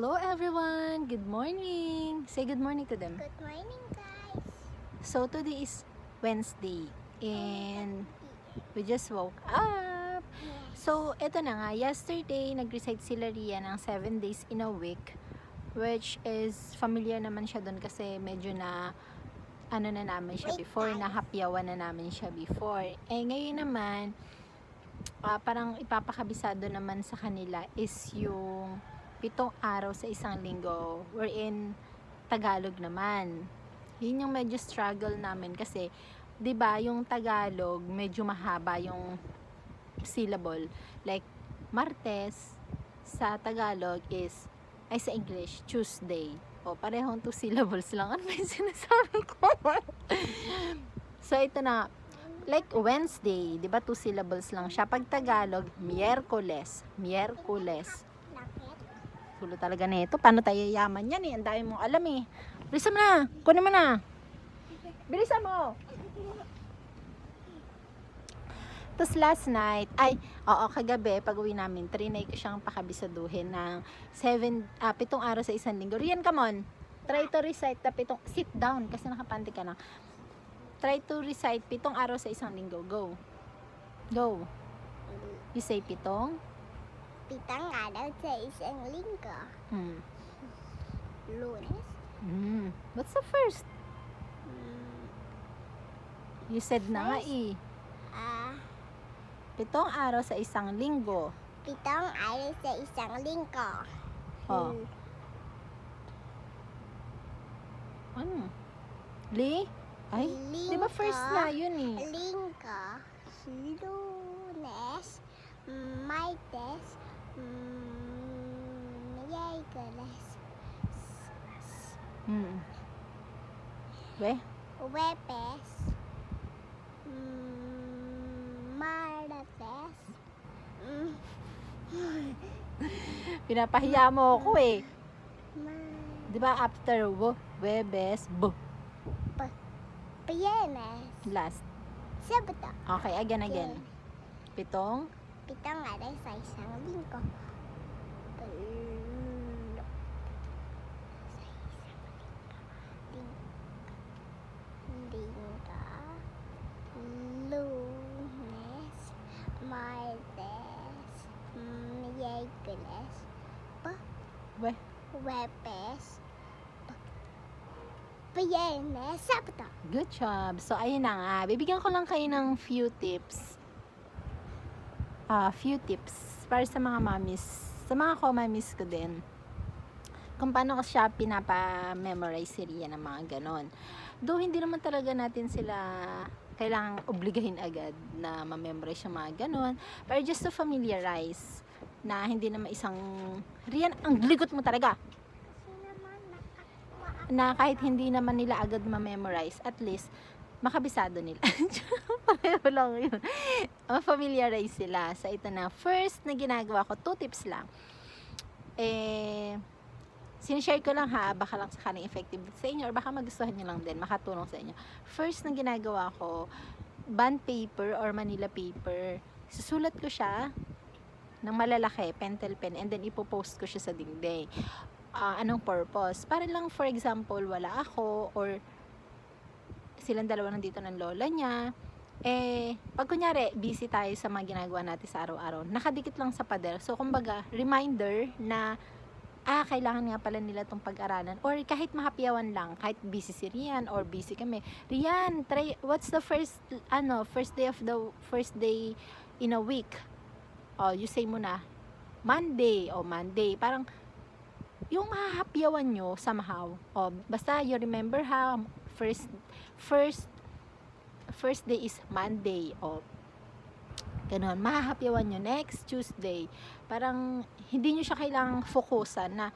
Hello everyone! Good morning! Say good morning to them. Good morning, guys. So today is Wednesday and we just woke up. Yes. So eto na nga, yesterday nag-recite sila Ria ng 7 days in a week, which is familiar naman siya doon kasi medyo na ano na namin siya Wait, before, tayo. nahapyawan na namin siya before. Ngayon naman, parang ipapakabisado naman sa kanila is yung 7 araw sa isang linggo, wherein Tagalog naman. Yun yung medyo struggle namin kasi 'di ba yung Tagalog medyo mahaba yung syllable. Like Martes sa Tagalog is ay sa English Tuesday. O parehong 2 syllables lang. Ano ba yung sinasabi ko? So ito na, like Wednesday, 'di ba 2 syllables lang siya. Pag Tagalog, Miyerkules, Miyerkules. Bakit? Gulo talaga nito. Paano tayo yaman yan eh? Ang dami mong alam eh. Bilisan mo na. Kunin mo na. Bilisan mo. Tapos last night, kagabi, pag uwi namin, trinay ko siyang pakabisaduhin ng 7 araw sa isang linggo. Rian, come on. Try to recite the 7, sit down kasi nakapanti ka na. Try to recite 7 araw sa isang linggo. Go. Go. You say 7. Pitang araw sa isang linggo. Lunes. What's the first? Mm, You said na nga eh. 7 araw sa isang linggo. pitang araw sa isang linggo. Oh. Ano? Li? Ay, di ba first na yun eh? Linggo. Lunes. Martes. Miyerkules. We? Webes. Martes. Pinapahiya mo ako eh. Ma- Di ba after Webes, Biyernes. last. Sabado. Okay, again. 7. Pitang araw sa isang linggo. Lunes, Martes, Miyerkules, We? Webes, Biyernes, Sabado. Good job. So, ayun na nga. Bibigyan ko lang kayo ng few tips. Few tips para sa mga mommies. Sa mga ko-mommies ko din. Kung paano ko siya pinapa-memorize si Ria ng mga ganon. Though, hindi naman talaga natin sila kailangang obligahin agad na ma-memorize yung mga ganon. Pero just to familiarize na hindi naman isang Rian, ang ligot mo talaga. Na kahit hindi naman nila agad ma-memorize, at least makabisado nila. Pareho lang yun. Ma-familiarize sila. So ito na, first na ginagawa ko, 2 tips lang. Sinishare ko lang ha, baka lang sa kaning effective sa inyo or baka magustuhan nyo lang din, makatulong sa inyo. First na ginagawa ko, bond paper or Manila paper, susulat ko siya ng malalaki, pentel pen, and then ipopost ko siya sa dingding. Anong purpose? Para lang, for example, wala ako or silang dalawa nandito ng lola niya, pag kunyari, busy tayo sa mga ginagawa natin sa araw-araw, nakadikit lang sa pader. So, kumbaga, reminder na, kailangan nga pala nila itong pag-aralan. Or kahit mahapyawan lang, kahit busy si Rian or busy kami. Rian, try, what's the first day in a week? You say mo na, Monday. Parang, yung mahahapyawan nyo somehow. Basta you remember ha, first day is Monday. Ganon. Mahahapyawan nyo next Tuesday. Parang hindi nyo siya kailangang fokusan na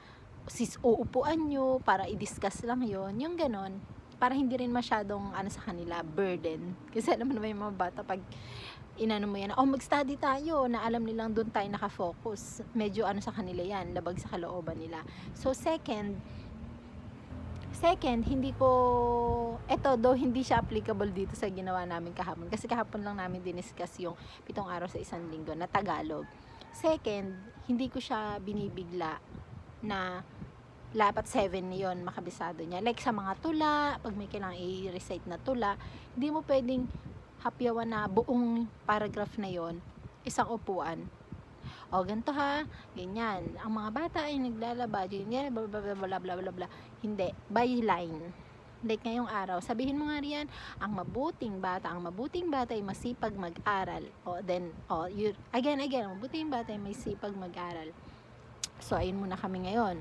uupuan nyo para i-discuss lang yon, yung ganon. Para hindi rin masyadong sa kanila burden. Kasi alam mo naman yung mga bata pag inano mo yan, mag-study tayo, na alam nilang doon tayo nakafocus. Medyo sa kanila yan, labag sa kalooban nila. So, second, hindi ko, though hindi siya applicable dito sa ginawa namin kahapon. Kasi kahapon lang namin diniscuss yung 7 araw sa isang linggo na Tagalog. Second, hindi ko siya binibigla na dapat 7 yon makabisado niya. Like sa mga tula, pag may kailangan i-recite na tula, hindi mo pwedeng hapyawan na buong paragraph na yon isang upuan. O, ganito ha, ganyan. Ang mga bata ay naglalaba, ganyan, bla bla bla bla bla bla bla. Hindi, by line. Like ngayong araw, sabihin mo nga riyan, ang mabuting bata ay masipag mag-aral. O, then, again, mabuting bata ay masipag mag-aral. So, ayun muna kami ngayon.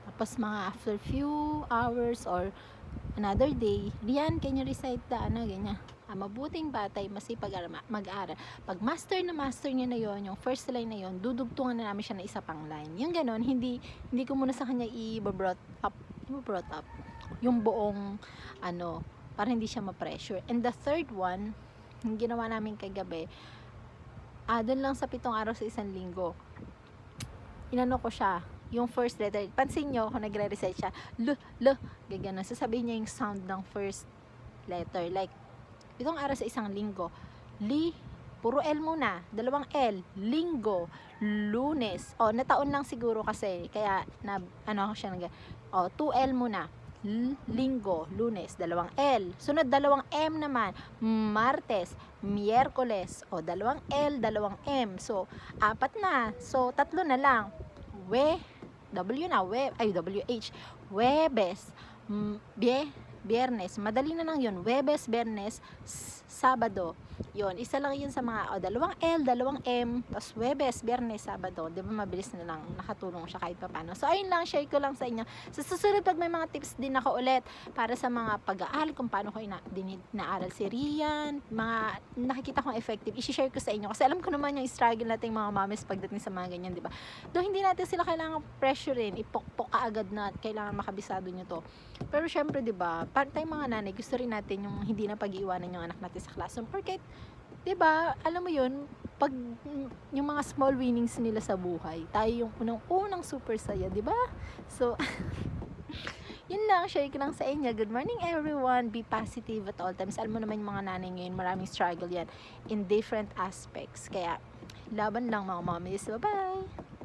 Tapos mga after few hours or another day, Rian, can you recite the ganyan? Ang mabuting bata ay masipag mag-aral. Pag master niya na yon, yung first line na yon, dudugtungan na namin siya na isa pang line. Yung ganon, hindi ko muna sa kanya i-brought up yung buong para hindi siya ma-pressure. And the third one, yung ginawa namin kagabi, doon lang sa 7 araw sa isang linggo, inano ko siya, yung first letter. Pansin nyo, kung nagre-recite siya, gagana. Sasabihin niya yung sound ng first letter. Like, 7 araw sa isang linggo. Puro L muna. 2 L. Linggo. Lunes. Nataon lang siguro kasi. Kaya, ako siya 2 L muna. Linggo. Lunes. 2 L. Sunod, 2 M naman. Martes. Miyerkules. 2 L, 2 M. So, 4 na. So, 3 na lang. WH, Webes, Biyernes, madali na lang yun, Webes, Biyernes, Sabado, yun, isa lang yun sa mga, 2 L, 2 M, tapos Webes, Biyernes, Sabado, di ba mabilis na lang, nakatulong siya kahit pa paano. So, ayun lang, share ko lang sa inyo. Sa susunod, pag may mga tips din ako ulit, para sa mga pag-aaral, kung paano ko inaaral si Rian, mga nakikita kong effective, i-share ko sa inyo, kasi alam ko naman yung struggle nating mga mamis pagdating sa mga ganyan, di ba? Doon hindi natin sila kailangan pressurein, ipokpok kaagad na kailangan makabisado nyo to. Pero syempre, di ba, para tayong mga nanay, gusto rin natin yung hindi na pag-iwanan yung anak natin sa classroom. Porque, di ba, alam mo yun, pag yung mga small winnings nila sa buhay, tayo yung unang super saya, di ba? So, yun lang, share ko lang sa inyo. Good morning everyone, be positive at all times. Alam mo naman yung mga nanay ngayon, maraming struggle yan in different aspects. Kaya, laban lang mga mommies. Bye-bye!